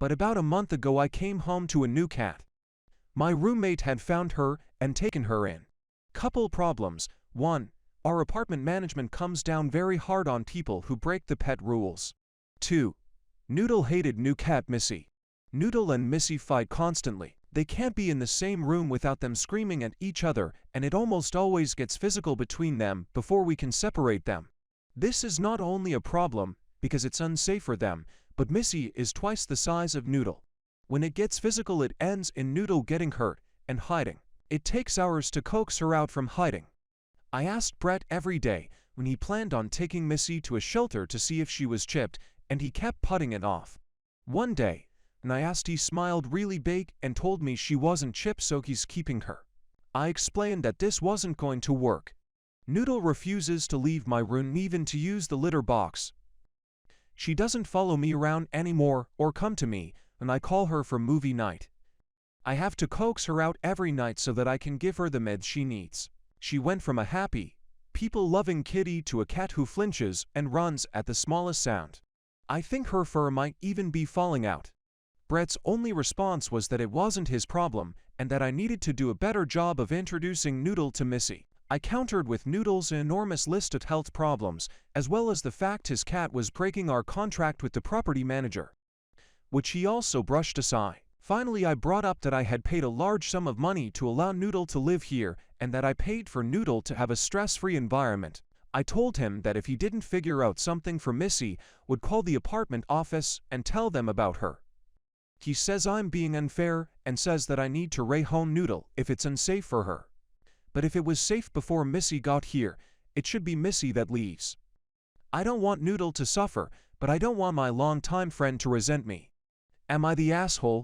But about a month ago I came home to a new cat. My roommate had found her and taken her in. Couple problems. 1. Our apartment management comes down very hard on people who break the pet rules. 2. Noodle hated new cat Missy. Noodle and Missy fight constantly. They can't be in the same room without them screaming at each other, and it almost always gets physical between them before we can separate them. This is not only a problem because it's unsafe for them, but Missy is twice the size of Noodle. When it gets physical, it ends in Noodle getting hurt and hiding. It takes hours to coax her out from hiding. I asked Brett every day when he planned on taking Missy to a shelter to see if she was chipped, and he kept putting it off. One day, when I asked, he smiled really big and told me she wasn't chipped, so he's keeping her. I explained that this wasn't going to work. Noodle refuses to leave my room, even to use the litter box. She doesn't follow me around anymore or come to me when I call her for movie night. I have to coax her out every night so that I can give her the meds she needs. She went from a happy, people-loving kitty to a cat who flinches and runs at the smallest sound. I think her fur might even be falling out. Brett's only response was that it wasn't his problem and that I needed to do a better job of introducing Noodle to Missy. I countered with Noodle's enormous list of health problems, as well as the fact his cat was breaking our contract with the property manager, which he also brushed aside. Finally, I brought up that I had paid a large sum of money to allow Noodle to live here and that I paid for Noodle to have a stress-free environment. I told him that if he didn't figure out something for Missy, would call the apartment office and tell them about her. He says I'm being unfair and says that I need to rehome Noodle if it's unsafe for her. But if it was safe before Missy got here, it should be Missy that leaves. I don't want Noodle to suffer, but I don't want my longtime friend to resent me. Am I the asshole?